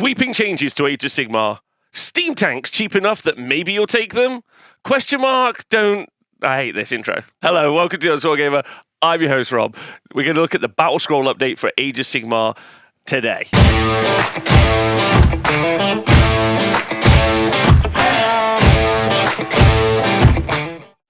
Sweeping changes to Age of Sigmar. Steam tanks cheap enough that maybe you'll take them? Question mark, don't... I hate this intro. Hello, welcome to the Wargamer. I'm your host, Rob. We're going to look at the Battlescroll update for Age of Sigmar today.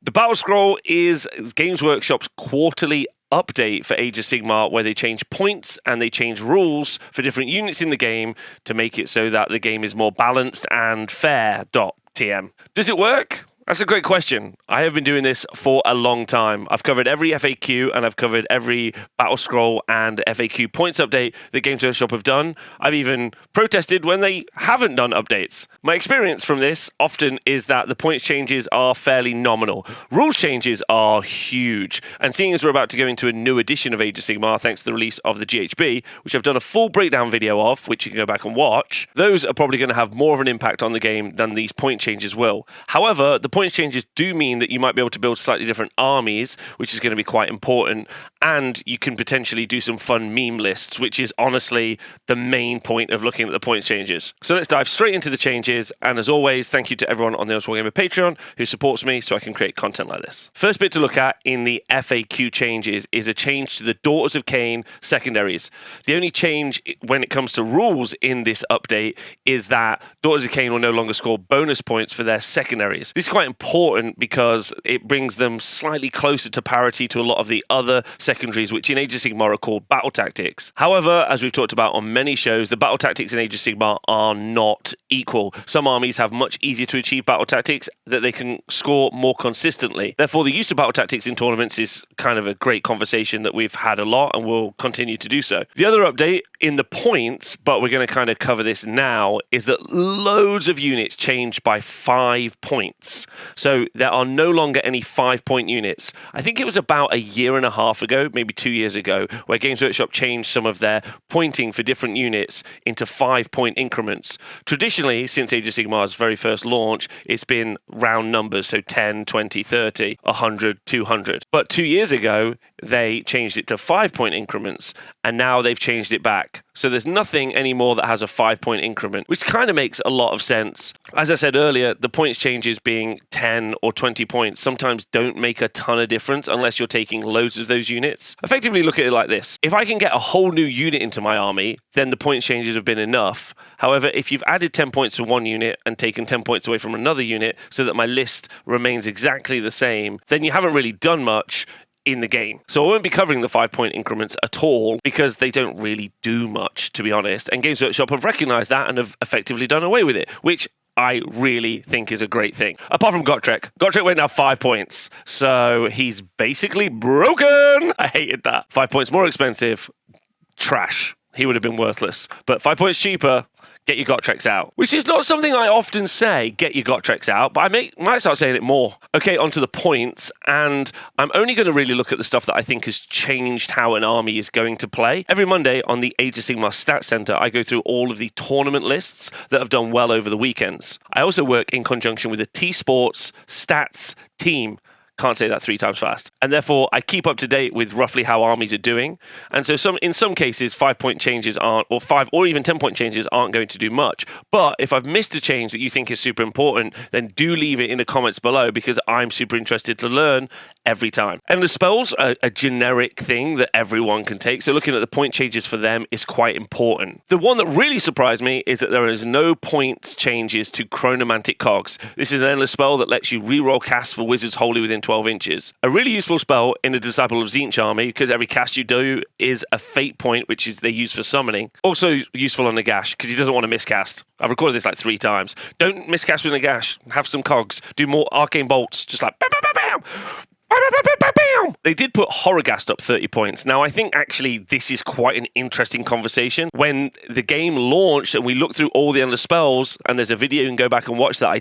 The Battlescroll is Games Workshop's quarterly update for Age of Sigmar, where they change points and they change rules for different units in the game to make it so that the game is more balanced and fair. TM. Does it work? That's a great question. I have been doing this for a long time. I've covered every FAQ and I've covered every Battlescroll and FAQ points update that Games Workshop have done. I've even protested when they haven't done updates. My experience from this often is that the points changes are fairly nominal. Rules changes are huge. And seeing as we're about to go into a new edition of Age of Sigmar, thanks to the release of the GHB, which I've done a full breakdown video of, which you can go back and watch, those are probably going to have more of an impact on the game than these point changes will. However, the points changes do mean that you might be able to build slightly different armies, which is going to be quite important, and you can potentially do some fun meme lists, which is honestly the main point of looking at the points changes. So let's dive straight into the changes, and as always, thank you to everyone on the Wargamer Patreon who supports me so I can create content like this. First bit to look at in the FAQ changes is a change to the Daughgters of Khaine secondaries. The only change when it comes to rules in this update is that Daughgters of Khaine will no longer score bonus points for their secondaries. This is quite important because it brings them slightly closer to parity to a lot of the other secondaries, which in Age of Sigmar are called battle tactics. However, as we've talked about on many shows, the battle tactics in Age of Sigmar are not equal. Some armies have much easier to achieve battle tactics that they can score more consistently. Therefore, the use of battle tactics in tournaments is kind of a great conversation that we've had a lot and will continue to do so. The other update in the points, but we're going to kind of cover this now, is that loads of units changed by 5 points. So there are no longer any 5-point units. I think it was about a year and a half ago, maybe 2 years ago, where Games Workshop changed some of their pointing for different units into 5-point increments. Traditionally, since Age of Sigmar's very first launch, it's been round numbers, so 10, 20, 30, 100, 200. But 2 years ago, they changed it to 5-point increments, and now they've changed it back. So there's nothing anymore that has a 5-point increment, which kind of makes a lot of sense. As I said earlier, the points changes being 10 or 20 points sometimes don't make a ton of difference unless you're taking loads of those units. Effectively, look at it like this. If I can get a whole new unit into my army, then the points changes have been enough. However, if you've added 10 points to one unit and taken 10 points away from another unit so that my list remains exactly the same, then you haven't really done much in the game. So I won't be covering the 5-point increments at all because they don't really do much, to be honest. And Games Workshop have recognized that and have effectively done away with it, which I really think is a great thing. Apart from Gotrek. Gotrek went now 5 points. So he's basically broken. I hated that. 5 points more expensive. Trash. He would have been worthless. But 5 points cheaper. Get your Gottreks out. Which is not something I often say, get your Gottreks out, but I might start saying it more. Okay, onto the points, and I'm only going to really look at the stuff that I think has changed how an army is going to play. Every Monday on the Age of Sigmar Stats Center, I go through all of the tournament lists that have done well over the weekends. I also work in conjunction with a T-Sports Stats team. Can't say that 3 times fast. And therefore, I keep up to date with roughly how armies are doing. And so in some cases, 5-point changes aren't, or 5 or even 10-point changes aren't going to do much. But if I've missed a change that you think is super important, then do leave it in the comments below because I'm super interested to learn every time. Endless spells are a generic thing that everyone can take. So looking at the point changes for them is quite important. The one that really surprised me is that there is no point changes to Chronomantic Cogs. This is an endless spell that lets you reroll casts for wizards wholly within 12 inches. A really useful spell in a Disciple of Tzeentch army because every cast you do is a fate point, which is they use for summoning. Also useful on Nagash because he doesn't want to miscast. I've recorded this like 3 times. Don't miscast with Nagash. Have some cogs. Do more arcane bolts. Just like bam, bam, bam, bam. They did put Horrorghast up 30 points. Now, I think actually this is quite an interesting conversation. When the game launched and we looked through all the endless spells, and there's a video you can go back and watch that I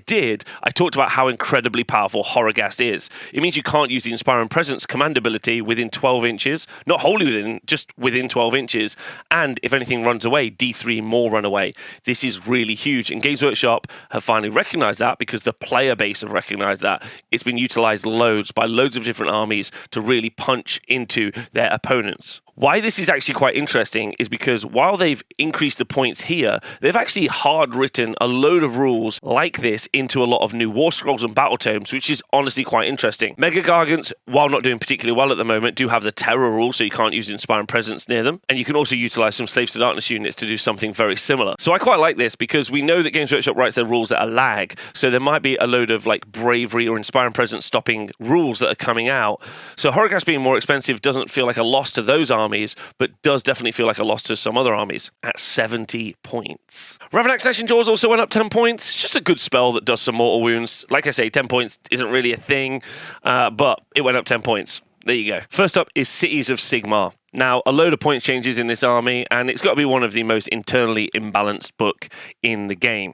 talked about how incredibly powerful Horrorghast is. It means you can't use the Inspiring Presence command ability within 12 inches, not wholly within, just within 12 inches. And if anything runs away, D3 more run away. This is really huge. And Games Workshop have finally recognized that because the player base have recognized that. It's been utilized loads by loads of different armies to really punch into their opponents. Why this is actually quite interesting is because while they've increased the points here, they've actually hard written a load of rules like this into a lot of new war scrolls and battle tomes, which is honestly quite interesting. Mega Gargants, while not doing particularly well at the moment, do have the terror rule, so you can't use Inspiring Presence near them. And you can also utilize some Slaves to Darkness units to do something very similar. So I quite like this because we know that Games Workshop writes their rules at a lag, so there might be a load of like bravery or Inspiring Presence stopping rules that are coming out. So Horrorghast being more expensive doesn't feel like a loss to those armies, but does definitely feel like a loss to some other armies at 70 points. Ravanax Slashing Jaws also went up 10 points. It's just a good spell that does some mortal wounds. Like I say, 10 points isn't really a thing, but it went up 10 points. There you go. First up is Cities of Sigmar. Now, a load of points changes in this army, and it's got to be one of the most internally imbalanced book in the game.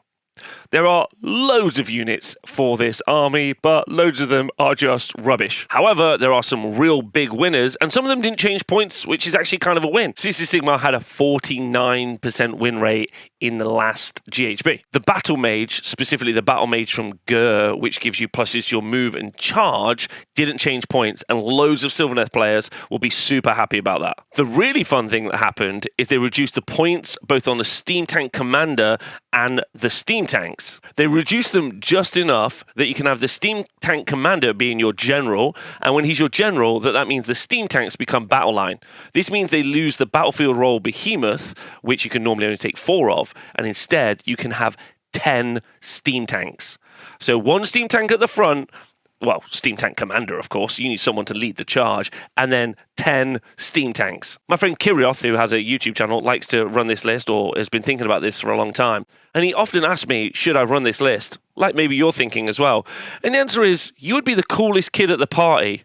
There are loads of units for this army, but loads of them are just rubbish. However, there are some real big winners, and some of them didn't change points, which is actually kind of a win. Cities of Sigmar had a 49% win rate in the last GHB. The Battle Mage, specifically the Battle Mage from Gur, which gives you pluses to your move and charge, didn't change points, and loads of Sylvaneth players will be super happy about that. The really fun thing that happened is they reduced the points both on the Steam Tank Commander and the Steam Tanks. They reduced them just enough that you can have the Steam Tank Commander being your general, and when he's your general, that means the Steam Tanks become battle line. This means they lose the battlefield role Behemoth, which you can normally only take 4 of, and instead you can have 10 Steam Tanks. So one Steam Tank at the front, well, Steam Tank Commander, of course. You need someone to lead the charge. And then 10 Steam Tanks. My friend Kirioth, who has a YouTube channel, likes to run this list or has been thinking about this for a long time. And he often asks me, should I run this list? Like maybe you're thinking as well. And the answer is, you would be the coolest kid at the party,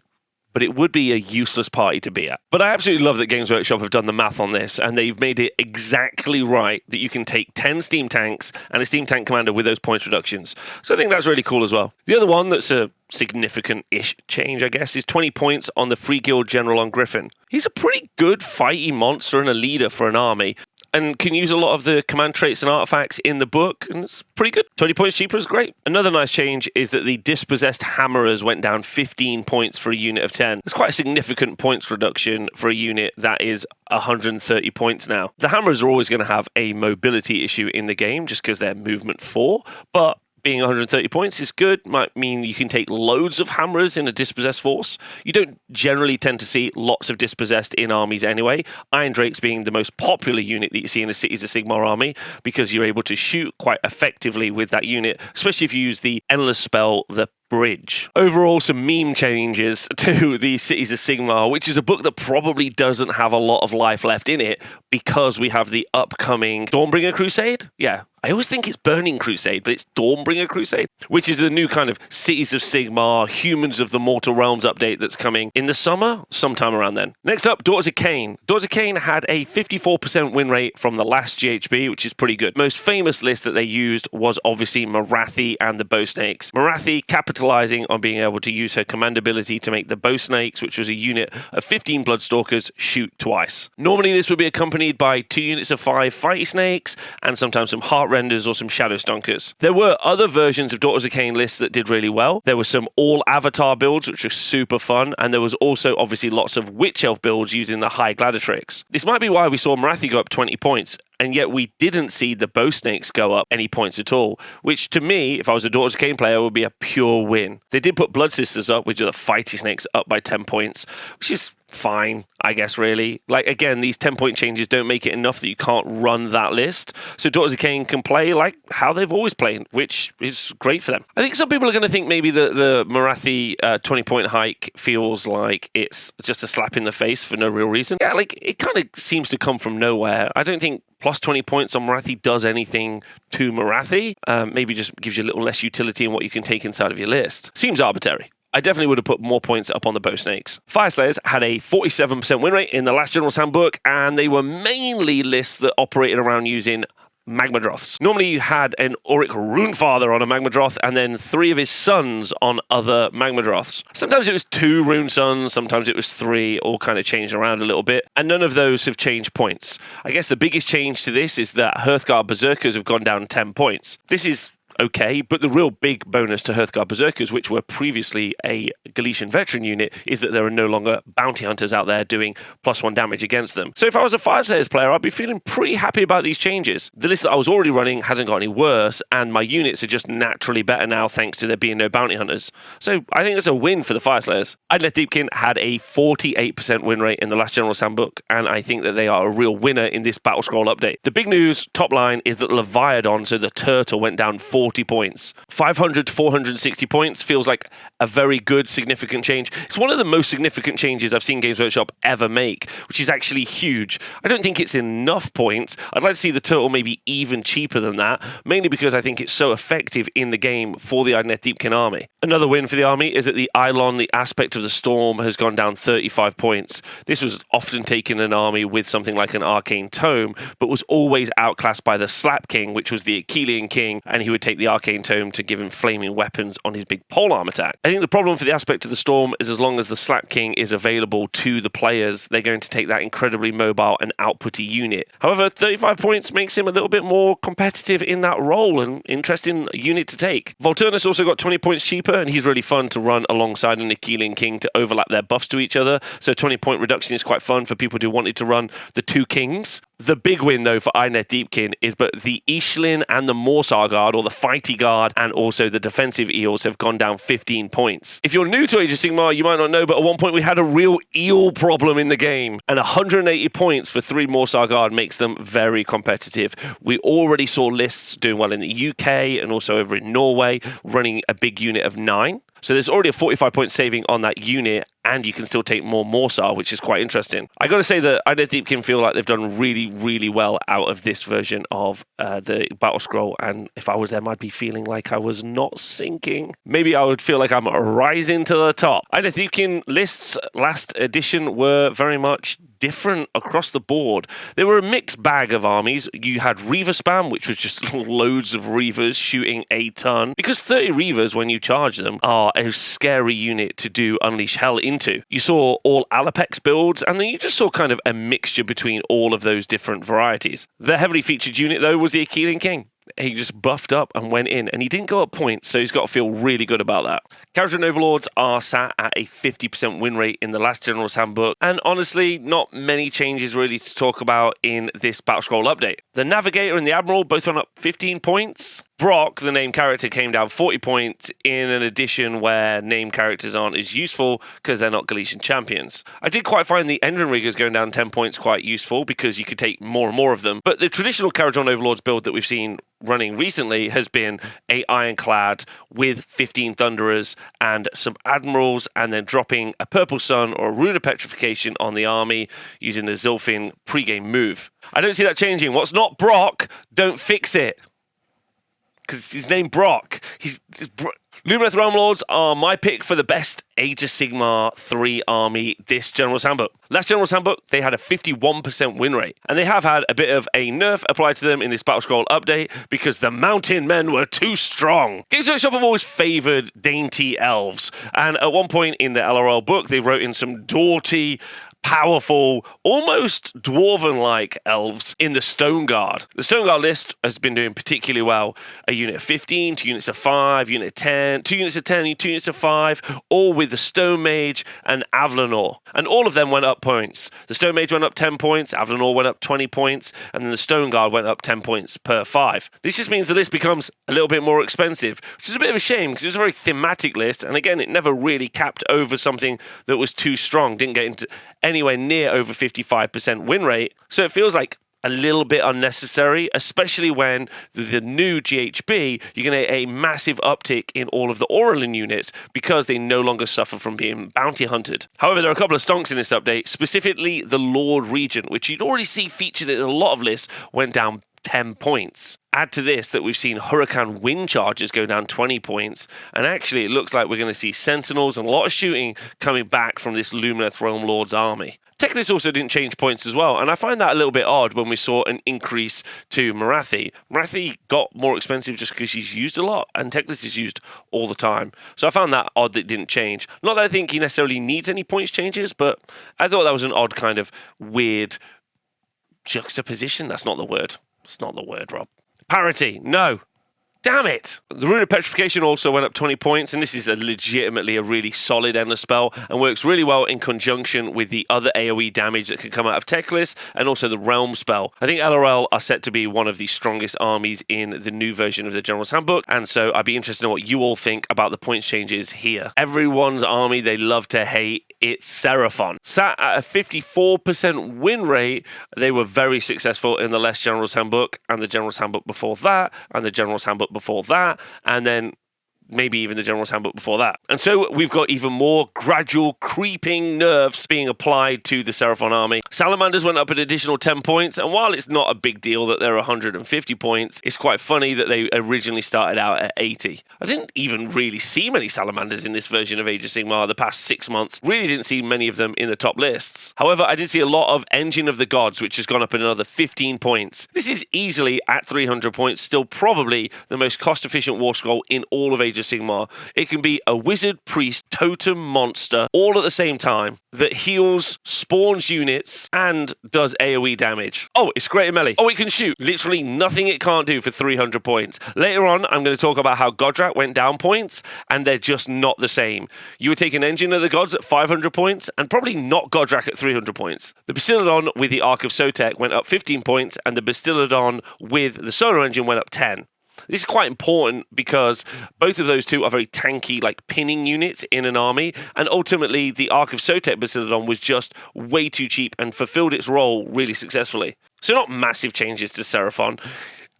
but it would be a useless party to be at. But I absolutely love that Games Workshop have done the math on this, and they've made it exactly right that you can take 10 Steam Tanks and a Steam Tank Commander with those points reductions. So I think that's really cool as well. The other one that's a significant-ish change, I guess, is 20 points on the Free Guild General on Griffin. He's a pretty good fighty monster and a leader for an army, and can use a lot of the command traits and artifacts in the book, and it's pretty good. 20 points cheaper is great. Another nice change is that the Dispossessed Hammerers went down 15 points for a unit of 10. It's quite a significant points reduction for a unit that is 130 points now. The Hammerers are always going to have a mobility issue in the game, just because they're movement 4, but being 130 points is good. Might mean you can take loads of Hammerers in a Dispossessed force. You don't generally tend to see lots of Dispossessed in armies anyway. Iron Drakes being the most popular unit that you see in the Cities of Sigmar army, because you're able to shoot quite effectively with that unit, especially if you use the endless spell, the Bridge. Overall, some meme changes to the Cities of Sigmar, which is a book that probably doesn't have a lot of life left in it because we have the upcoming Dawnbringer Crusade. Yeah, I always think it's Burning Crusade, but it's Dawnbringer Crusade, which is the new kind of Cities of Sigmar, Humans of the Mortal Realms update that's coming in the summer, sometime around then. Next up, Daughters of Khaine. Daughters of Khaine had a 54% win rate from the last GHB, which is pretty good. Most famous list that they used was obviously Morathi and the Bow Snakes. Morathi capitalizing on being able to use her command ability to make the Bow Snakes, which was a unit of 15 Bloodstalkers, shoot twice. Normally this would be accompanied by 2 units of 5 Fighty Snakes and sometimes some Heart Renders or some Shadow Stonkers. There were other versions of Daughters of Khaine lists that did really well. There were some all Avatar builds, which were super fun, and there was also obviously lots of Witch Elf builds using the High Gladiatrix. This might be why we saw Morathi go up 20 points, and yet we didn't see the Bow Snakes go up any points at all, which to me, if I was a Daughters of Khaine player, would be a pure win. They did put Blood Sisters up, which are the Fighty Snakes, up by 10 points, which is fine, I guess, really. Like, again, these 10-point changes don't make it enough that you can't run that list. So Daughters of Khaine can play like how they've always played, which is great for them. I think some people are going to think maybe the Morathi 20-point hike feels like it's just a slap in the face for no real reason. Yeah, like, it kind of seems to come from nowhere. I don't think plus 20 points on Morathi does anything to Morathi. Maybe just gives you a little less utility in what you can take inside of your list. Seems arbitrary. I definitely would have put more points up on the Bow Snakes. Fyreslayers had a 47% win rate in the last General's Handbook, and they were mainly lists that operated around using Magmadroths. Normally you had an Auric Runefather on a Magmadroth and then 3 of his sons on other Magmadroths. Sometimes it was 2 Rune Sons, sometimes it was 3, all kind of changed around a little bit, and none of those have changed points. I guess the biggest change to this is that Hearthguard Berserkers have gone down 10 points. This is okay, but the real big bonus to Hearthguard Berserkers, which were previously a Galician veteran unit, is that there are no longer bounty hunters out there doing +1 damage against them. So if I was a Fyreslayers player, I'd be feeling pretty happy about these changes. The list that I was already running hasn't got any worse, and my units are just naturally better now thanks to there being no bounty hunters. So I think it's a win for the Fyreslayers. Idoneth Deepkin had a 48% win rate in the last General's Handbook, and I think that they are a real winner in this Battlescroll update. The big news, top line, is that Leviathan, so the turtle, went down 40 points. 500 to 460 points feels like a very good, significant change. It's one of the most significant changes I've seen Games Workshop ever make, which is actually huge. I don't think it's enough points. I'd like to see the turtle maybe even cheaper than that, mainly because I think it's so effective in the game for the Idoneth Deepkin army. Another win for the army is that the Eidolon, the aspect of the storm, has gone down 35 points. This was often taken in an army with something like an arcane tome, but was always outclassed by the Slap King, which was the Achillean king, and he would take the arcane tome to give him flaming weapons on his big polearm attack. I think the problem for the aspect of the storm is as long as the Slap King is available to the players, they're going to take that incredibly mobile and outputty unit. However, 35 points makes him a little bit more competitive in that role, and interesting unit to take. Volturnus also got 20 points cheaper, and he's really fun to run alongside an Achillean king to overlap their buffs to each other, so 20 point reduction is quite fun for people who wanted to run the two kings. The big win, though, for Idoneth Deepkin is that the Ishlin and the Morsar Guard, or the Fighty Guard, and also the defensive eels have gone down 15 points. If you're new to Age of Sigmar, you might not know, but at one point we had a real eel problem in the game, and 180 points for 3 Morsar Guard makes them very competitive. We already saw lists doing well in the UK and also over in Norway, running a big unit of 9. So there's already a 45-point saving on that unit, and you can still take more Morsar, which is quite interesting. I got to say that Idoneth Deepkin feel like they've done really, really well out of this version of the Battlescroll, and if I was them, I'd be feeling like I was not sinking. Maybe I would feel like I'm rising to the top. Idoneth Deepkin lists last edition were very much different across the board. They were a mixed bag of armies. You had Reaver spam, which was just loads of Reavers shooting a ton, because 30 Reavers, when you charge them, are a scary unit to do Unleash Hell into. You saw all Alapex builds, and then you just saw kind of a mixture between all of those different varieties. The heavily featured unit, though, was the Achillean King. He just buffed up and went in, and he didn't go up points, so he's got to feel really good about that. Kharadron Overlords are sat at a 50% win rate in the last General's Handbook, and honestly, not many changes really to talk about in this Battlescroll update. The Navigator and the Admiral both went up 15 points. Brock, the named character, came down 40 points in an edition where named characters aren't as useful because they're not Galician champions. I did quite find the Engine Riggers going down 10 points quite useful because you could take more and more of them, but the traditional Kharadron Overlords build that we've seen running recently has been a Ironclad with 15 Thunderers and some Admirals, and then dropping a Purple Sun or a Rune of Petrification on the army using the Zilfin pre-game move. I don't see that changing. What's not Brock, don't fix it. Because he's named Brock. Lumineth Realmlords are my pick for the best Age of Sigmar 3 army this General's Handbook. Last General's Handbook, they had a 51% win rate, and they have had a bit of a nerf applied to them in this Battlescroll update because the Mountain Men were too strong. Games Workshop have always favoured dainty elves, and at one point in the LRL book, they wrote in some doughty, powerful, almost dwarven-like elves in the Stone Guard. The Stone Guard list has been doing particularly well. A unit of 15, 2 units of 5, unit of 10, 2 units of 10, 2 units of 5, all with the Stone Mage and Avlanor. And all of them went up points. The Stone Mage went up 10 points, Avlanor went up 20 points, and then the Stone Guard went up 10 points per 5. This just means the list becomes a little bit more expensive, which is a bit of a shame because it was a very thematic list, and again, it never really capped over something that was too strong, didn't get into anywhere near over 55% win rate. So it feels like a little bit unnecessary, especially when the new GHB, you're going to get a massive uptick in all of the Aurelin units because they no longer suffer from being bounty hunted. However, there are a couple of stonks in this update, specifically the Lord Regent, which you'd already see featured in a lot of lists, went down 10 points. Add to this that we've seen Huracan Wind Chargers go down 20 points, and actually it looks like we're going to see Sentinels and a lot of shooting coming back from this Lumineth Realmlords army. Technis also didn't change points as well, and I find that a little bit odd when we saw an increase to Marathi. Marathi got more expensive just because she's used a lot, and Technis is used all the time. So I found that odd that it didn't change. Not that I think he necessarily needs any points changes, but I thought that was an odd kind of weird juxtaposition. That's not the word. It's not the word, Rob. Parity, no. Damn it! The Rune of Petrification also went up 20 points, and this is legitimately a really solid endless spell and works really well in conjunction with the other AoE damage that can come out of Teclis and also the Realm spell. I think LRL are set to be one of the strongest armies in the new version of the General's Handbook, and so I'd be interested to know what you all think about the points changes here. Everyone's army they love to hate, it's Seraphon. Sat at a 54% win rate, they were very successful in the last General's Handbook, and the General's Handbook before that, and the General's Handbook before that, and then maybe even the General's Handbook before that. And so we've got even more gradual creeping nerfs being applied to the Seraphon army. Salamanders went up an additional 10 points, and while it's not a big deal that they're 150 points, it's quite funny that they originally started out at 80. I didn't even really see many Salamanders in this version of Age of Sigmar the past 6 months. Really didn't see many of them in the top lists. However, I did see a lot of Engine of the Gods, which has gone up another 15 points. This is easily, at 300 points, still probably the most cost-efficient war scroll in all of Age of Sigmar. It can be a wizard, priest, totem, monster, all at the same time, that heals, spawns units, and does AoE damage. Oh, it's great in melee. Oh, it can shoot. Literally nothing it can't do for 300 points. Later on, I'm going to talk about how Godrak went down points, and they're just not the same. You would take an Engine of the Gods at 500 points, and probably not Godrak at 300 points. The Bastiladon with the Ark of Sotek went up 15 points, and the Bastiladon with the Solar Engine went up 10. This is quite important because both of those two are very tanky, like pinning units in an army, and ultimately the Ark of Sotek Bastiladon was just way too cheap and fulfilled its role really successfully. So not massive changes to Seraphon.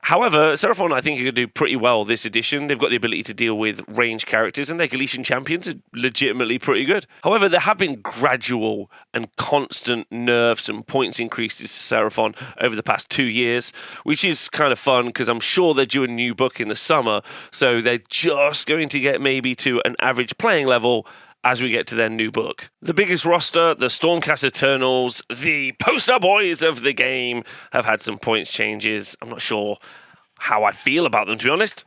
However, Seraphon, I think, are going to do pretty well this edition. They've got the ability to deal with ranged characters, and their Galician champions are legitimately pretty good. However, there have been gradual and constant nerfs and points increases to Seraphon over the past 2 years, which is kind of fun because I'm sure they're due a new book in the summer, so they're just going to get maybe to an average playing level as we get to their new book. The biggest roster, the Stormcast Eternals, the poster boys of the game, have had some points changes. I'm not sure how I feel about them, to be honest.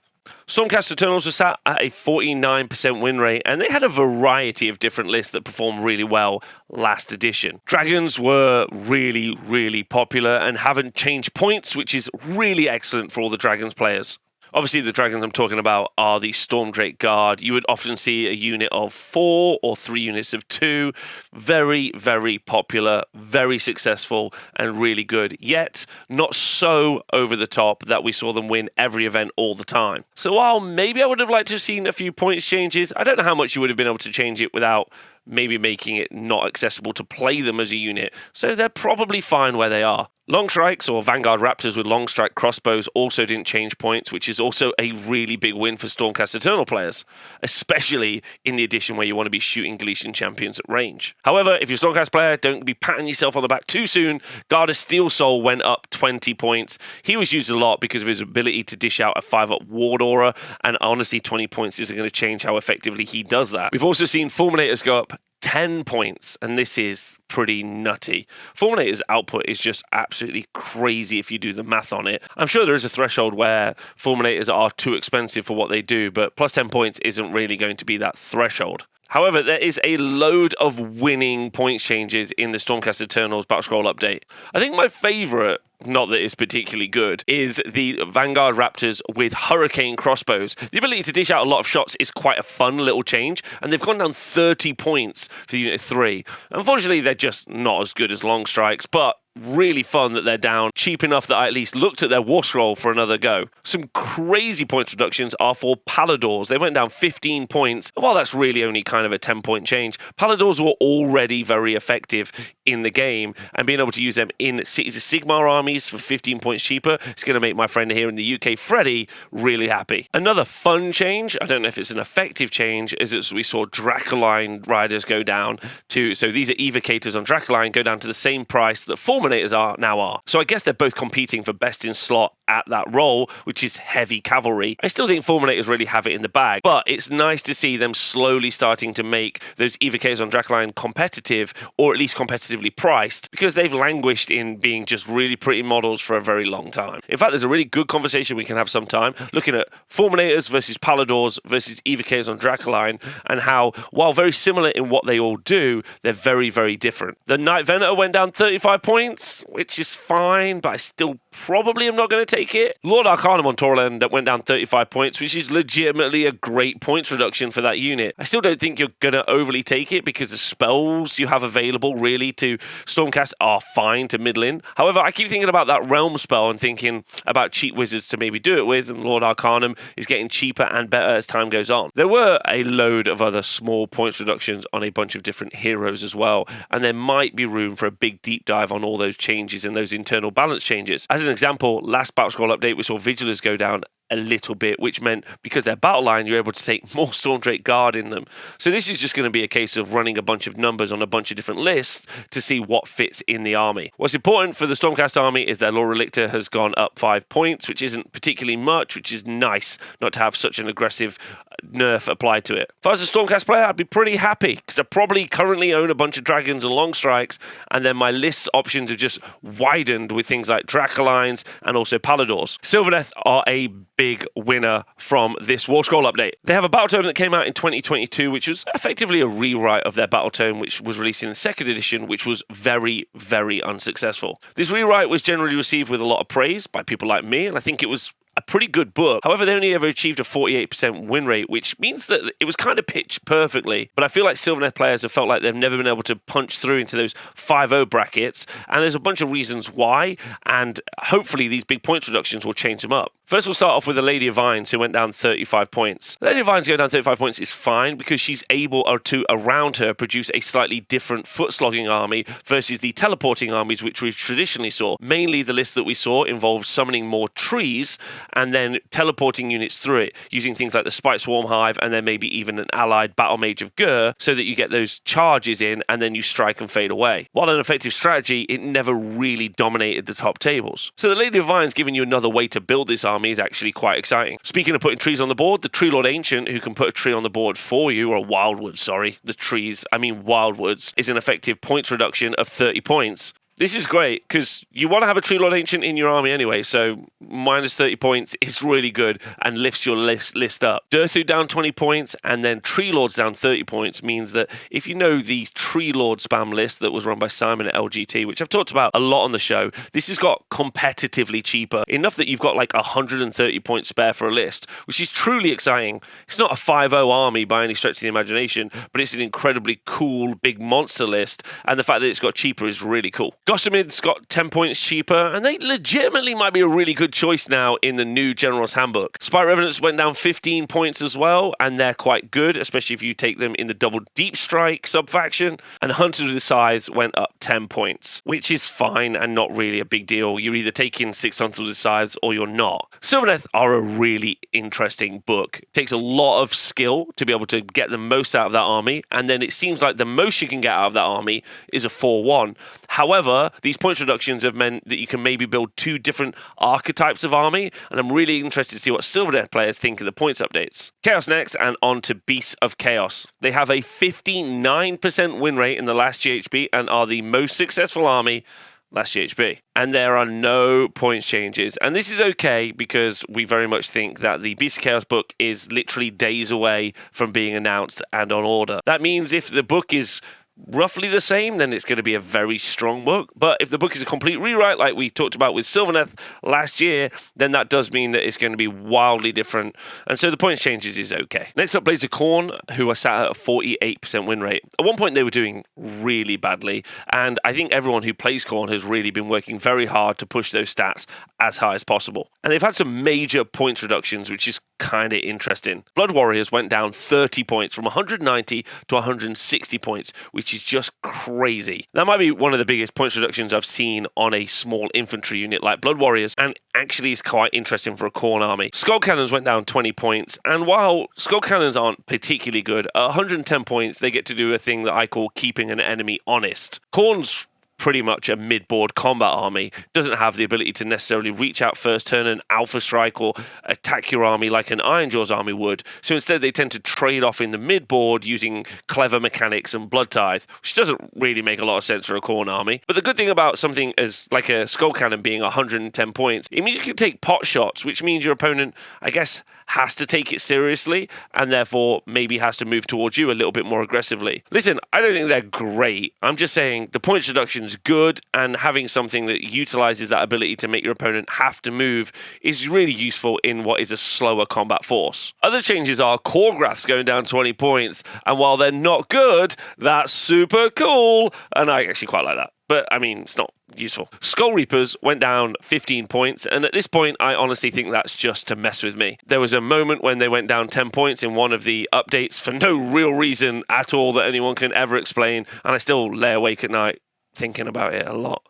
Stormcast Eternals were sat at a 49% win rate, and they had a variety of different lists that performed really well last edition. Dragons were really, really popular and haven't changed points, which is really excellent for all the Dragons players. Obviously, the dragons I'm talking about are the Stormdrake Guard. You would often see a unit of 4 or 3 units of 2. Very, very popular, very successful, and really good. Yet, not so over the top that we saw them win every event all the time. So while maybe I would have liked to have seen a few points changes, I don't know how much you would have been able to change it without maybe making it not accessible to play them as a unit. So they're probably fine where they are. Long Strikes, or Vanguard Raptors with Long Strike crossbows, also didn't change points, which is also a really big win for Stormcast Eternal players, especially in the edition where you want to be shooting Galician champions at range. However, if you're a Stormcast player, don't be patting yourself on the back too soon. Guard of Steel Soul went up 20 points. He was used a lot because of his ability to dish out a 5-up ward aura, and honestly, 20 points isn't going to change how effectively he does that. We've also seen Fulminators go up 10 points, and this is pretty nutty. Fulminator's output is just absolutely crazy if you do the math on it. I'm sure there is a threshold where Fulminators are too expensive for what they do, but plus 10 points isn't really going to be that threshold. However, there is a load of winning points changes in the Stormcast Eternals Battlescroll update. I think my favourite, not that it's particularly good, is the Vanguard Raptors with Hurricane crossbows. The ability to dish out a lot of shots is quite a fun little change, and they've gone down 30 points for Unit 3. Unfortunately, they're just not as good as Long Strikes, but really fun that they're down, cheap enough that I at least looked at their war scroll for another go. Some crazy points reductions are for Paladors. They went down 15 points. While that's really only kind of a 10-point change, Paladors were already very effective in the game, and being able to use them in Cities of Sigmar armies for 15 points cheaper is going to make my friend here in the UK, Freddie, really happy. Another fun change, I don't know if it's an effective change, is that we saw Dracoline riders go down to, so these are evocators on Dracoline, go down to the same price that Fulminators are. So I guess they're both competing for best in slot at that role, which is heavy cavalry. I still think Fulminators really have it in the bag, but it's nice to see them slowly starting to make those evocators on Dracoline competitive, or at least competitively priced, because they've languished in being just really pretty models for a very long time. In fact, there's a really good conversation we can have sometime looking at Fulminators versus Paladors versus evocators on Dracoline, and how, while very similar in what they all do, they're very, very different. The Night Venator went down 35 points, which is fine, but I still probably am not going to take it. Lord Arcanum on Torland that went down 35 points, which is legitimately a great points reduction for that unit. I still don't think you're going to overly take it because the spells you have available really to Stormcast are fine to middle in. However, I keep thinking about that Realm spell and thinking about cheap wizards to maybe do it with, and Lord Arcanum is getting cheaper and better as time goes on. There were a load of other small points reductions on a bunch of different heroes as well, and there might be room for a big deep dive on all those changes and those internal balance changes. As an example, last Battlescroll update we saw Vigilers go down a little bit, which meant because they're battle line, you're able to take more Stormdrake Guard in them. So this is just going to be a case of running a bunch of numbers on a bunch of different lists to see what fits in the army. What's important for the Stormcast army is their Law Relictor has gone up 5 points, which isn't particularly much, which is nice not to have such an aggressive nerf applied to it. If I was a Stormcast player, I'd be pretty happy because I probably currently own a bunch of dragons and long strikes, and then my list options have just widened with things like Dracolines and also Paladors. Sylvaneth are a big winner from this War Scroll update. They have a battle tome that came out in 2022, which was effectively a rewrite of their battle tome, which was released in the second edition, which was very, very unsuccessful. This rewrite was generally received with a lot of praise by people like me, and I think it was a pretty good book. However, they only ever achieved a 48% win rate, which means that it was kind of pitched perfectly. But I feel like Sylvaneth players have felt like they've never been able to punch through into those 5-0 brackets, and there's a bunch of reasons why, and hopefully these big points reductions will change them up. First, we'll start off with the Lady of Vines, who went down 35 points. The Lady of Vines going down 35 points is fine because she's able to, around her, produce a slightly different foot-slogging army versus the teleporting armies which we traditionally saw. Mainly, the list that we saw involved summoning more trees and then teleporting units through it, using things like the Spite Swarm Hive and then maybe even an allied Battle Mage of Gur, so that you get those charges in and then you strike and fade away. While an effective strategy, it never really dominated the top tables. So the Lady of Vines giving you another way to build this army is actually quite exciting. Speaking of putting trees on the board, the Tree Lord Ancient, who can put a tree on the board for you, or Wildwoods, sorry, Wildwoods, is an effective points reduction of 30 points. This is great because you want to have a Tree Lord Ancient in your army anyway, so minus 30 points is really good and lifts your list up. Durthu down 20 points and then Tree Lords down 30 points means that if you know the Tree Lord spam list that was run by Simon at LGT, which I've talked about a lot on the show, this has got competitively cheaper, enough that you've got like 130 points spare for a list, which is truly exciting. It's not a 5-0 army by any stretch of the imagination, but it's an incredibly cool big monster list, and the fact that it's got cheaper is really cool. Gossamid's got 10 points cheaper, and they legitimately might be a really good choice now in the new General's Handbook. Spite Revenants went down 15 points as well, and they're quite good, especially if you take them in the double deep strike sub-faction. And Hunters of the Scythes went up 10 points, which is fine and not really a big deal. You're either taking 6 Hunters of the Scythes or you're not. Sylvaneth are a really interesting book. It takes a lot of skill to be able to get the most out of that army, and then it seems like the most you can get out of that army is a 4-1. However, these points reductions have meant that you can maybe build 2 different archetypes of army, and I'm really interested to see what Sylvaneth players think of the points updates. Chaos next, and on to Beasts of Chaos. They have a 59% win rate in the last GHB and are the most successful army last GHB. And there are no points changes. And this is okay because we very much think that the Beast of Chaos book is literally days away from being announced and on order. That means if the book is roughly the same, then it's going to be a very strong book. But if the book is a complete rewrite, like we talked about with Sylvaneth last year, then that does mean that it's going to be wildly different. And so the points changes is okay. Next up plays a Khorne, who are sat at a 48% win rate. At one point, they were doing really badly. And I think everyone who plays Khorne has really been working very hard to push those stats as high as possible. And they've had some major points reductions, which is kind of interesting. Blood Warriors went down 30 points from 190 to 160 points, which is just crazy. That might be one of the biggest points reductions I've seen on a small infantry unit like Blood Warriors, and actually is quite interesting for a Khorne army. Skull Cannons went down 20 points, and while Skull Cannons aren't particularly good, at 110 points they get to do a thing that I call keeping an enemy honest. Khorne's pretty much a mid-board combat army, doesn't have the ability to necessarily reach out first turn and alpha strike or attack your army like an Ironjaw's army would. So instead they tend to trade off in the mid-board using clever mechanics and blood tithe, which doesn't really make a lot of sense for a Khorne army. But the good thing about something as like a Skull Cannon being 110 points, it means you can take pot shots, which means your opponent, I guess, has to take it seriously and therefore maybe has to move towards you a little bit more aggressively. Listen, I don't think they're great. I'm just saying the points reductions action's good, and having something that utilizes that ability to make your opponent have to move is really useful in what is a slower combat force. Other changes are Korgraths going down 20 points, and while they're not good, that's super cool, and I actually quite like that. But, I mean, it's not useful. Skull Reapers went down 15 points, and at this point, I honestly think that's just to mess with me. There was a moment when they went down 10 points in one of the updates for no real reason at all that anyone can ever explain, and I still lay awake at night thinking about it a lot.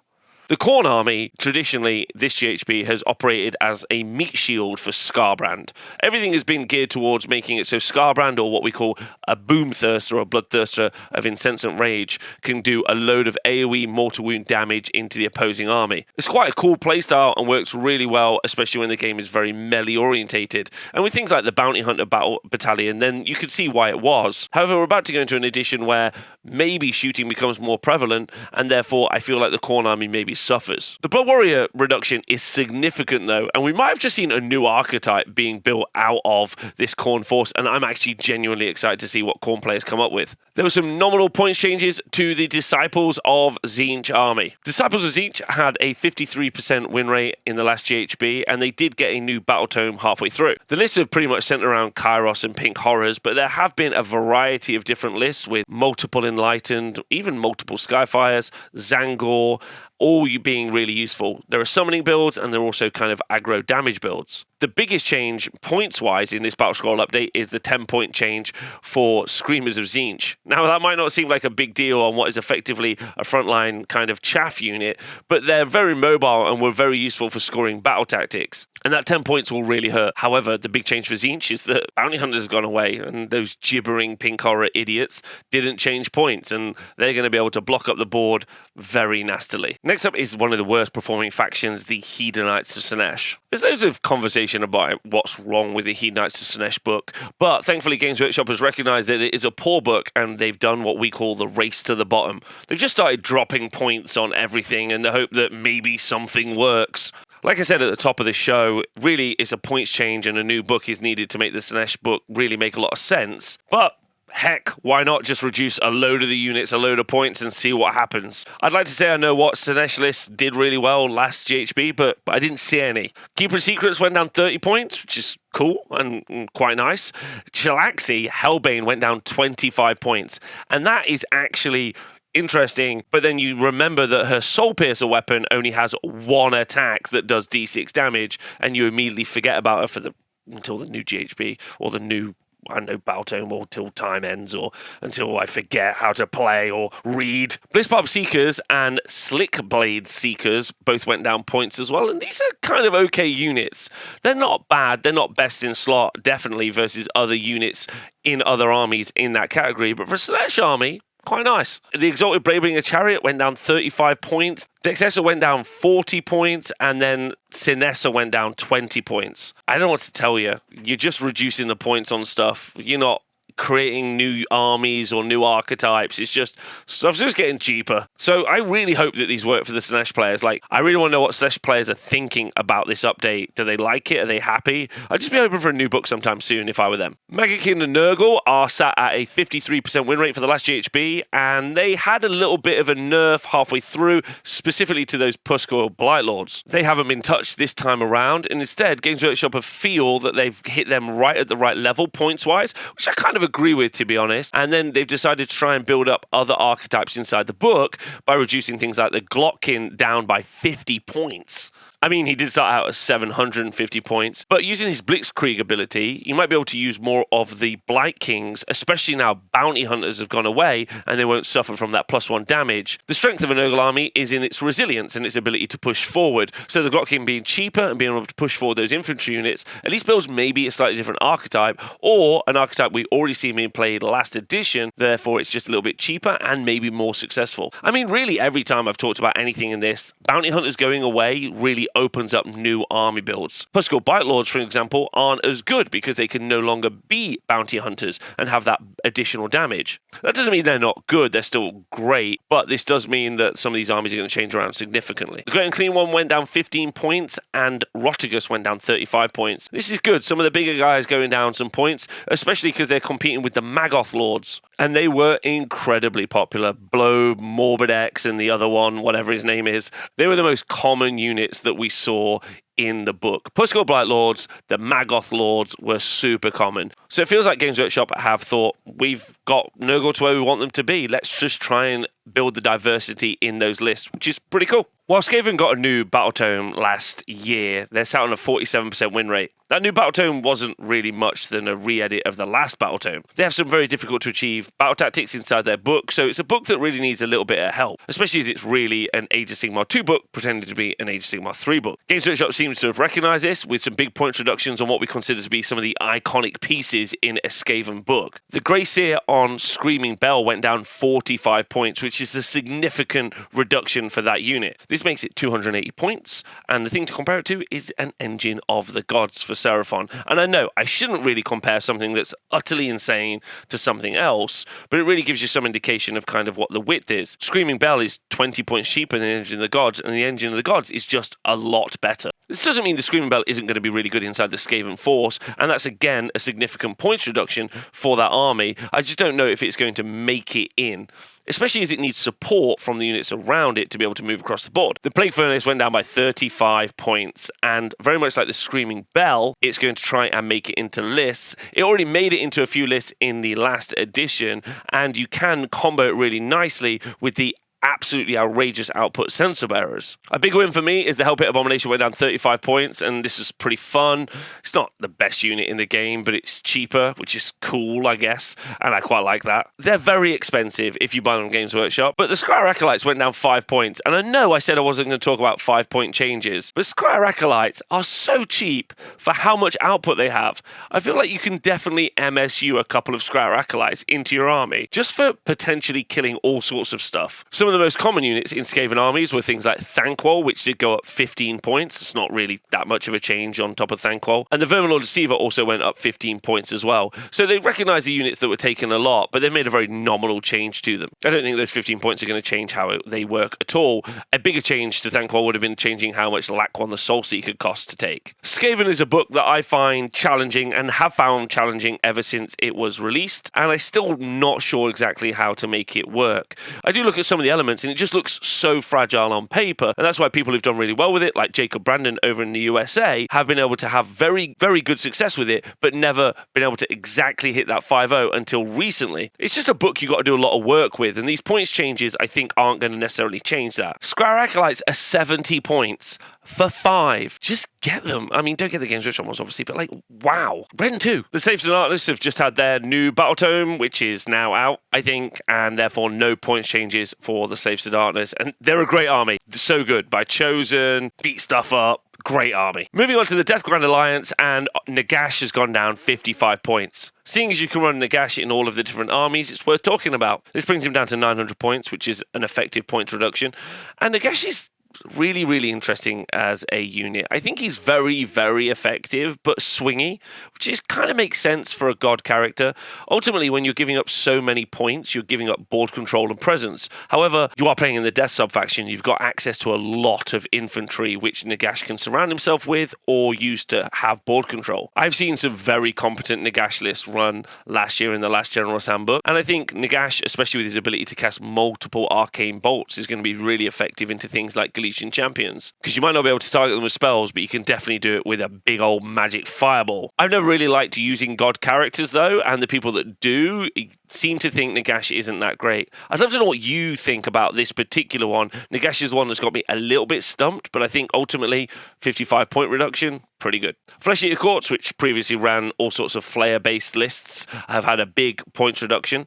The Khorne army, traditionally, this GHB has operated as a meat shield for Skarbrand. Everything has been geared towards making it so Skarbrand, or what we call a Boomthirster or a Bloodthirster of Incessant Rage, can do a load of AoE mortal wound damage into the opposing army. It's quite a cool playstyle and works really well, especially when the game is very melee orientated. And with things like the Bounty Hunter Battle Battalion, then you could see why it was. However, we're about to go into an edition where maybe shooting becomes more prevalent, and therefore I feel like the Khorne army maybe suffers. The Blood Warrior reduction is significant though, and we might have just seen a new archetype being built out of this Khorne force, and I'm actually genuinely excited to see what Khorne players come up with. There were some nominal points changes to the Disciples of Tzeentch army. Disciples of Tzeentch had a 53% win rate in the last GHB, and they did get a new battle tome halfway through. The lists are pretty much centered around Kairos and Pink Horrors, but there have been a variety of different lists with multiple Enlightened, even multiple Skyfires, Zangor, all being really useful. There are summoning builds, and there are also kind of aggro damage builds. The biggest change, points-wise, in this Battle Scroll update is the 10-point change for Screamers of Tzeentch. Now, that might not seem like a big deal on what is effectively a frontline kind of chaff unit, but they're very mobile and were very useful for scoring battle tactics. And that 10 points will really hurt. However, the big change for Tzeentch is that Bounty Hunters have gone away, and those gibbering pink horror idiots didn't change points, and they're going to be able to block up the board very nastily. Next up is one of the worst performing factions, the Hedonites of Slaanesh. There's loads of conversation about what's wrong with the Hedonites of Slaanesh book, but thankfully Games Workshop has recognised that it is a poor book, and they've done what we call the race to the bottom. They've just started dropping points on everything in the hope that maybe something works. Like I said at the top of the show, really it's a points change, and a new book is needed to make the Slaanesh book really make a lot of sense. But heck, why not just reduce a load of the units, a load of points, and see what happens? I'd like to say I know what Slaanesh lists did really well last GHB, but I didn't see any. Keeper of Secrets went down 30 points, which is cool and quite nice. Chilaxi, Hellbane, went down 25 points, and that is actually interesting, but then you remember that her Soul Piercer weapon only has one attack that does d6 damage, and you immediately forget about her until the new GHB or the new, I don't know, battle tome, or till time ends, or until I forget how to play or read. Blizzbarb Seekers and Slickblade Seekers both went down points as well, and these are kind of okay units. They're not bad, they're not best in slot, definitely, versus other units in other armies in that category, but for Slaanesh army, quite nice. The Exalted Bladebringer Chariot went down 35 points. Dexessa went down 40 points, and then Sinessa went down 20 points. I don't know what to tell you. You're just reducing the points on stuff. You're not creating new armies or new archetypes. It's just, stuff's just getting cheaper. So I really hope that these work for the Slaanesh players. Like, I really want to know what Slaanesh players are thinking about this update. Do they like it? Are they happy? I'd just be hoping for a new book sometime soon if I were them. Maggotkin of Nurgle are sat at a 53% win rate for the last GHB, and they had a little bit of a nerf halfway through, specifically to those Puskor Blightlords. They haven't been touched this time around, and instead, Games Workshop feel that they've hit them right at the right level points-wise, which I kind of agree with, to be honest. And then they've decided to try and build up other archetypes inside the book by reducing things like the Glotkin down by 50 points. I mean, he did start out at 750 points, but using his Blitzkrieg ability, you might be able to use more of the Blight Kings, especially now Bounty Hunters have gone away and they won't suffer from that +1 damage. The strength of a Nurgle army is in its resilience and its ability to push forward. So the Glotkin being cheaper and being able to push forward those infantry units at least builds maybe a slightly different archetype, or an archetype we already seen being played last edition, therefore it's just a little bit cheaper and maybe more successful. I mean, really, every time I've talked about anything in this, Bounty Hunters going away really opens up new army builds. Puskor Blightlords, for example, aren't as good because they can no longer be bounty hunters and have that additional damage. That doesn't mean they're not good, they're still great, but this does mean that some of these armies are going to change around significantly. The Great and Clean one went down 15 points and Rotigus went down 35 points. This is good. Some of the bigger guys going down some points, especially because they're competing with the Maggoth Lords. And they were incredibly popular. Blow, Morbid X, and the other one, whatever his name is, they were the most common units that we saw in the book. Soulblight Lords, the Maggoth Lords were super common. So it feels like Games Workshop have thought, we've got Nurgle to where we want them to be. Let's just try and build the diversity in those lists, which is pretty cool. While Skaven got a new battle tome last year, they're sat on a 47% win rate. That new battle tome wasn't really much than a re-edit of the last battle tome. They have some very difficult to achieve battle tactics inside their book, so it's a book that really needs a little bit of help, especially as it's really an Age of Sigmar 2 book pretending to be an Age of Sigmar 3 book. Games Workshop seems to have recognised this with some big points reductions on what we consider to be some of the iconic pieces in a Skaven book. The Grey Seer on Screaming Bell went down 45 points, which is a significant reduction for that unit. This makes it 280 points, and the thing to compare it to is an Engine of the Gods for Seraphon. And I know I shouldn't really compare something that's utterly insane to something else, but it really gives you some indication of kind of what the width is. Screaming Bell is 20 points cheaper than the Engine of the Gods, and the Engine of the Gods is just a lot better. This doesn't mean the Screaming Bell isn't going to be really good inside the Skaven force, and that's again a significant points reduction for that army. I just don't know if it's going to make it in, especially as it needs support from the units around it to be able to move across the board. The Plague Furnace went down by 35 points, and very much like the Screaming Bell, it's going to try and make it into lists. It already made it into a few lists in the last edition, and you can combo it really nicely with the absolutely outrageous output sensor bearers. A big win for me is the Hellpit Abomination went down 35 points, and this is pretty fun. It's not the best unit in the game, but it's cheaper, which is cool, I guess, and I quite like that. They're very expensive if you buy them on Games Workshop, but the Scryer Acolytes went down 5 points, and I know I said I wasn't going to talk about 5-point changes, but Scryer Acolytes are so cheap for how much output they have. I feel like you can definitely MSU a couple of Scryer Acolytes into your army, just for potentially killing all sorts of stuff. Some of the most common units in Skaven armies were things like Thanquol, which did go up 15 points. It's not really that much of a change on top of Thanquol. And the Verminlord Deceiver also went up 15 points as well. So they recognised the units that were taken a lot, but they made a very nominal change to them. I don't think those 15 points are going to change how they work at all. A bigger change to Thanquol would have been changing how much Laquan the Soulseeker cost to take. Skaven is a book that I find challenging and have found challenging ever since it was released, and I'm still not sure exactly how to make it work. I do look at some of the elements, and it just looks so fragile on paper, and that's why people who've done really well with it, like Jacob Brandon over in the USA, have been able to have very, very good success with it, but never been able to exactly hit that 5-0 until recently. It's just a book you got to do a lot of work with, and these points changes, I think, aren't going to necessarily change that. Scryer Acolytes are 70 points for 5. Just get them. I mean, don't get the Games Workshop ones, obviously, but like, wow. Ren 2. The Slaves to Darkness have just had their new battle tome, which is now out, I think, and therefore no points changes for the Slaves to Darkness. And they're a great army. They're so good. By Chosen, beat stuff up. Great army. Moving on to the Death Grand Alliance, and Nagash has gone down 55 points. Seeing as you can run Nagash in all of the different armies, it's worth talking about. This brings him down to 900 points, which is an effective point reduction. And Nagash is really, really interesting as a unit. I think he's very, very effective, but swingy, which is kind of makes sense for a god character. Ultimately, when you're giving up so many points, you're giving up board control and presence. However, you are playing in the Death sub-faction, you've got access to a lot of infantry, which Nagash can surround himself with or use to have board control. I've seen some very competent Nagash lists run last year in the last General's Handbook, and I think Nagash, especially with his ability to cast multiple arcane bolts, is going to be really effective into things like Champions, because you might not be able to target them with spells, but you can definitely do it with a big old magic fireball. I've never really liked using god characters though, and the people that do seem to think Nagash isn't that great. I'd love to know what you think about this particular one. Nagash is one that's got me a little bit stumped, but I think ultimately 55 point reduction, pretty good. Flesh Eater Courts, which previously ran all sorts of Flayer-based lists, have had a big points reduction.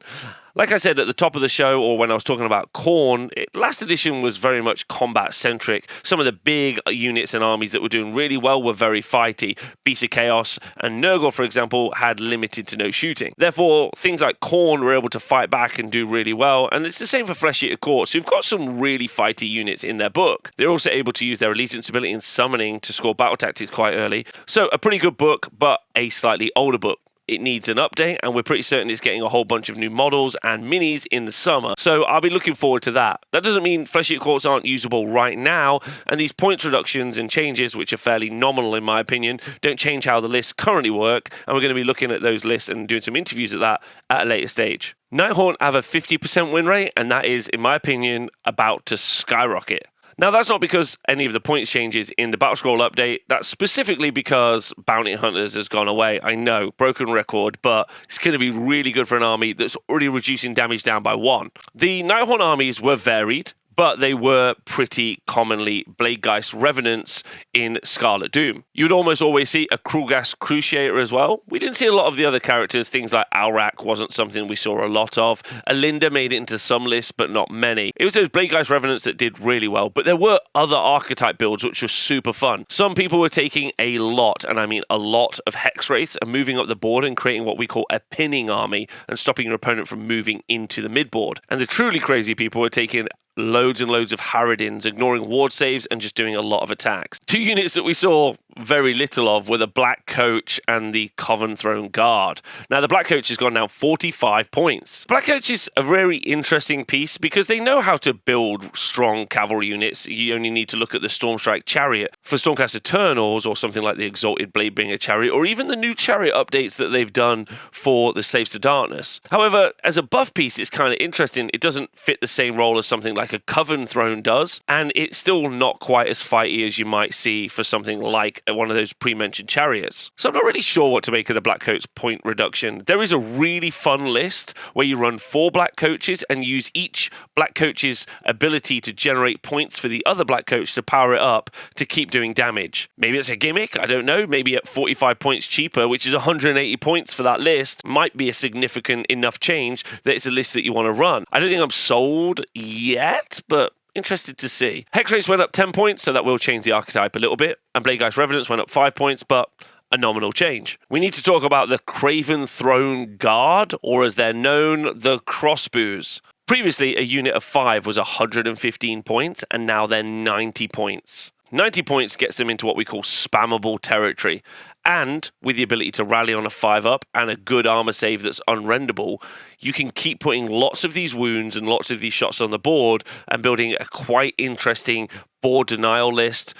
Like I said at the top of the show, or when I was talking about Khorne, last edition was very much combat-centric. Some of the big units and armies that were doing really well were very fighty. Beast of Chaos and Nurgle, for example, had limited to no shooting. Therefore, things like Khorne were able to fight back and do really well, and it's the same for Flesh Eater Courts, who've got some really fighty units in their book. They're also able to use their Allegiance ability in summoning to score battle tactics quite early. So, a pretty good book, but a slightly older book. It needs an update, and we're pretty certain it's getting a whole bunch of new models and minis in the summer. So I'll be looking forward to that. That doesn't mean Flesh Eater Courts aren't usable right now, and these points reductions and changes, which are fairly nominal in my opinion, don't change how the lists currently work, and we're going to be looking at those lists and doing some interviews at that at a later stage. Nighthuant have a 50% win rate, and that is, in my opinion, about to skyrocket. Now, that's not because any of the points changes in the Battlescroll update. That's specifically because Bounty Hunters has gone away. I know, broken record, but it's going to be really good for an army that's already reducing damage down by 1. The Nighthuant armies were varied, but they were pretty commonly Bladegeist Revenants in Scarlet Doom. You would almost always see a Krulgas Cruciator as well. We didn't see a lot of the other characters. Things like Alrak wasn't something we saw a lot of. Alinda made it into some lists, but not many. It was those Bladegeist Revenants that did really well, but there were other archetype builds which were super fun. Some people were taking a lot, and I mean a lot, of Hex Wraiths and moving up the board and creating what we call a pinning army and stopping your opponent from moving into the midboard. And the truly crazy people were taking loads and loads of Harridans, ignoring ward saves and just doing a lot of attacks. 2 units that we saw very little of were the Black Coach and the Coven Throne Guard. Now, the Black Coach has gone down 45 points. Black Coach is a very interesting piece because they know how to build strong cavalry units. You only need to look at the Stormstrike Chariot. For Stormcast Eternals, or something like the Exalted Bladebringer Chariot, or even the new Chariot updates that they've done for the Slaves to Darkness. However, as a buff piece, it's kind of interesting. It doesn't fit the same role as something like a Coven Throne does, and it's still not quite as fighty as you might see for something like one of those pre-mentioned chariots. So I'm not really sure what to make of the Black Coat's point reduction. There is a really fun list where you run 4 Black Coaches and use each Black Coach's ability to generate points for the other Black Coach to power it up to keep doing damage. Maybe it's a gimmick, I don't know. Maybe at 45 points cheaper, which is 180 points for that list, might be a significant enough change that it's a list that you want to run. I don't think I'm sold yet, but interested to see. Hex Wraiths went up 10 points, so that will change the archetype a little bit. And Bladegeist Revenants went up 5 points, but a nominal change. We need to talk about the Craven Throne Guard, or as they're known, the Crossbows. Previously, a unit of 5 was 115 points, and now they're 90 points. 90 points gets them into what we call spammable territory. And with the ability to rally on a 5-up and a good armor save that's unrenderable, you can keep putting lots of these wounds and lots of these shots on the board and building a quite interesting board denial list.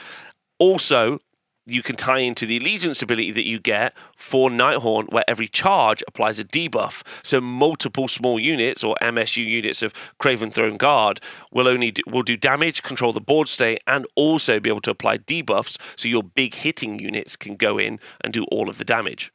Also, you can tie into the allegiance ability that you get for Nighthuant, where every charge applies a debuff. So multiple small units, or MSU units of Craven Throne Guard, will do damage, control the board state, and also be able to apply debuffs, so your big hitting units can go in and do all of the damage.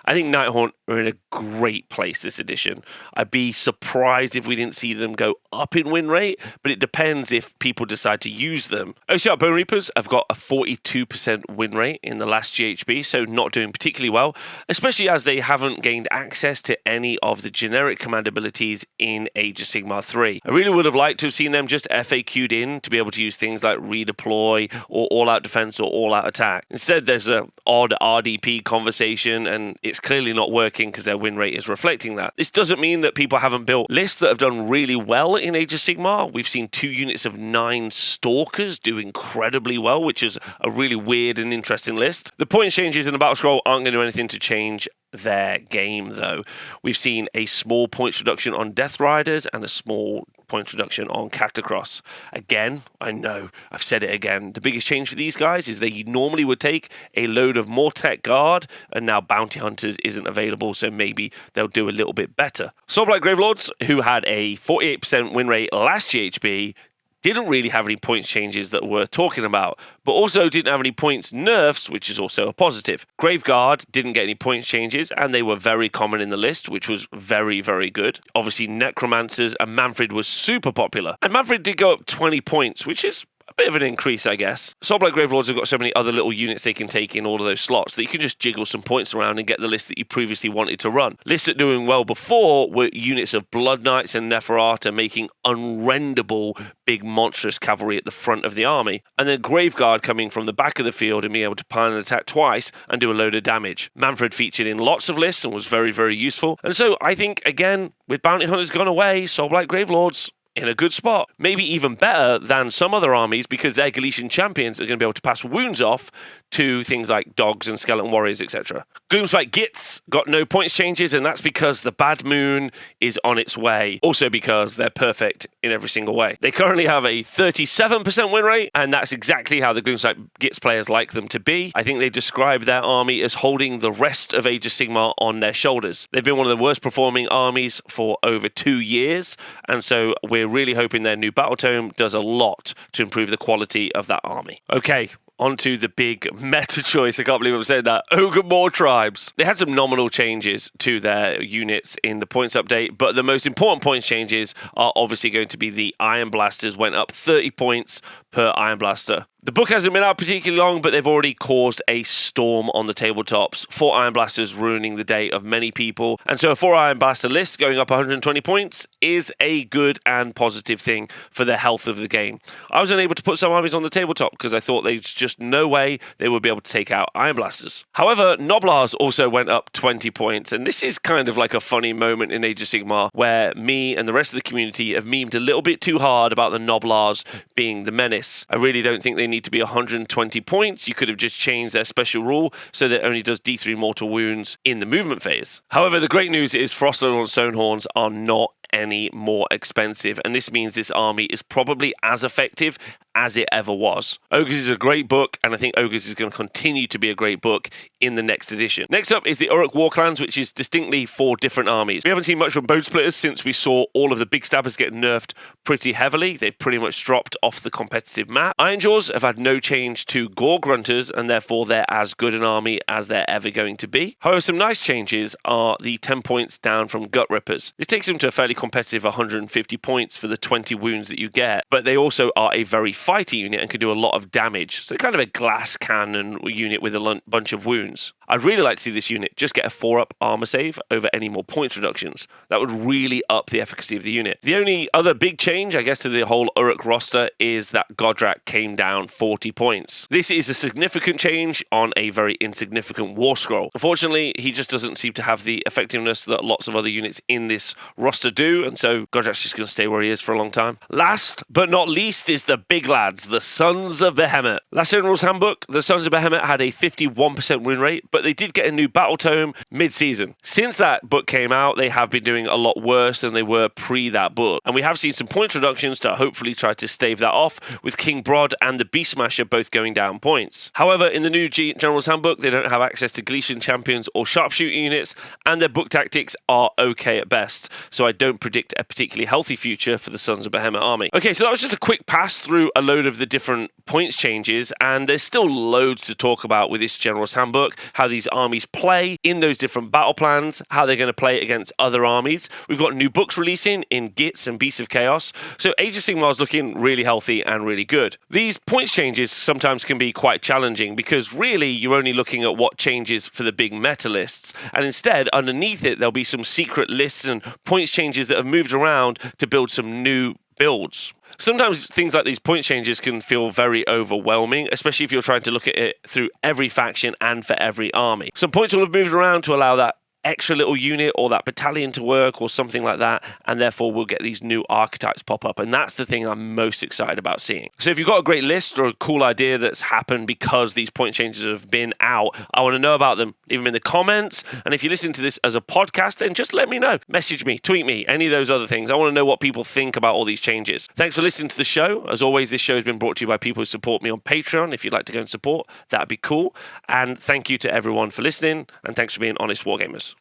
I think Nighthuant are in a great place this edition. I'd be surprised if we didn't see them go up in win rate, but it depends if people decide to use them. Ossiarch Bonreapers have got a 42% win rate in the last GHB, so not doing particularly well, especially as they haven't gained access to any of the generic command abilities in Age of Sigmar 3. I really would have liked to have seen them just FAQ'd in to be able to use things like redeploy, or all-out defense, or all-out attack. Instead, there's an odd RDP conversation, and it's clearly not working because their win rate is reflecting that. This doesn't mean that people haven't built lists that have done really well in Age of Sigmar. We've seen 2 units of 9 Stalkers do incredibly well, which is a really weird and interesting list. The points changes in the Battlescroll aren't going to do anything to change their game, though. We've seen a small points reduction on Death Riders and a small points reduction on Catacross. Again, I know, I've said it again, the biggest change for these guys is they normally would take a load of Mortek Guard, and now Bounty Hunters isn't available, so maybe they'll do a little bit better. Soulblight Gravelords, who had a 48% win rate last GHB, didn't really have any points changes that were worth talking about, but also didn't have any points nerfs, which is also a positive. Graveguard didn't get any points changes, and they were very common in the list, which was very, very good. Obviously, Necromancers and Manfred was super popular, and Manfred did go up 20 points, which is a bit of an increase, I guess. Soulblight Gravelords have got so many other little units they can take in all of those slots that you can just jiggle some points around and get the list that you previously wanted to run. Lists that doing well before were units of Blood Knights and Neferata making unrenderable big monstrous cavalry at the front of the army, and then Graveguard coming from the back of the field and being able to pile an attack twice and do a load of damage. Manfred featured in lots of lists and was very, very useful. And so I think, again, with Bounty Hunters gone away, Soulblight Gravelords in a good spot. Maybe even better than some other armies because their Galician champions are going to be able to pass wounds off to things like dogs and skeleton warriors, etc. Gloomspite Gits got no points changes, and that's because the Bad Moon is on its way. Also because they're perfect in every single way. They currently have a 37% win rate, and that's exactly how the Gloomspite Gits players like them to be. I think they describe their army as holding the rest of Age of Sigmar on their shoulders. They've been one of the worst performing armies for over 2 years, and so we're really hoping their new Battle Tome does a lot to improve the quality of that army. Okay, onto the big meta choice. I can't believe I'm saying that. Ogor Mawtribes. They had some nominal changes to their units in the points update, but the most important points changes are obviously going to be the Iron Blasters went up 30 points per Iron Blaster. The book hasn't been out particularly long, but they've already caused a storm on the tabletops. 4 Iron Blasters ruining the day of many people. And so a 4 Iron Blaster list going up 120 points is a good and positive thing for the health of the game. I was unable to put some armies on the tabletop because I thought there's just no way they would be able to take out Iron Blasters. However, Gnoblars also went up 20 points, and this is kind of like a funny moment in Age of Sigmar where me and the rest of the community have memed a little bit too hard about the Gnoblars being the menace. I really don't think they need to be 120 points. You could have just changed their special rule so that it only does D3 mortal wounds in the movement phase. However, the great news is Frostlord and Stonehorns are not any more expensive, and this means this army is probably as effective as it ever was. Ogres is a great book, and I think Ogres is going to continue to be a great book in the next edition. Next up is the Uruk War Clans, which is distinctly 4 different armies. We haven't seen much from Bone Splitters since we saw all of the big stabbers get nerfed pretty heavily. They've pretty much dropped off the competitive map. Ironjaws have had no change to Gore Grunters, and therefore they're as good an army as they're ever going to be. However, some nice changes are the 10 points down from Gut Rippers. This takes them to a fairly competitive 150 points for the 20 wounds that you get, but they also are a very fighty unit and can do a lot of damage. So kind of a glass cannon unit with a bunch of wounds. I'd really like to see this unit just get a 4-up armor save over any more points reductions. That would really up the efficacy of the unit. The only other big change, I guess, to the whole Uruk roster is that Godrak came down 40 points. This is a significant change on a very insignificant war scroll. Unfortunately, he just doesn't seem to have the effectiveness that lots of other units in this roster do, and so Godrak's just going to stay where he is for a long time. Last but not least is the big lads, the Sons of Behemat. Last General's Handbook, the Sons of Behemat had a 51% win rate, but they did get a new battle tome mid-season. Since that book came out, they have been doing a lot worse than they were pre that book, and we have seen some point reductions to hopefully try to stave that off, with King Brod and the Beast Smasher both going down points. However, in the new General's Handbook, they don't have access to Galician champions or sharpshooter units, and their book tactics are okay at best, so I don't predict a particularly healthy future for the Sons of Behemat army. Okay, so that was just a quick pass through a load of the different points changes, and there's still loads to talk about with this General's Handbook, how these armies play in those different battle plans, how they're going to play against other armies. We've got new books releasing in Gits and Beasts of Chaos, so Age of Sigmar is looking really healthy and really good. These points changes sometimes can be quite challenging because really you're only looking at what changes for the big meta lists, and instead underneath it there'll be some secret lists and points changes that have moved around to build some new builds. Sometimes things like these point changes can feel very overwhelming, especially if you're trying to look at it through every faction and for every army. Some points will have moved around to allow that extra little unit or that battalion to work or something like that, and therefore we'll get these new archetypes pop up, and that's the thing I'm most excited about seeing. So if you've got a great list or a cool idea that's happened because these point changes have been out, I want to know about them. Leave them in the comments, and if you listen to this as a podcast, then just let me know. Message me, tweet me, any of those other things. I want to know what people think about all these changes. Thanks for listening to the show. As always, this show has been brought to you by people who support me on Patreon. If you'd like to go and support, that'd be cool. And thank you to everyone for listening, and thanks for being honest Wargamers.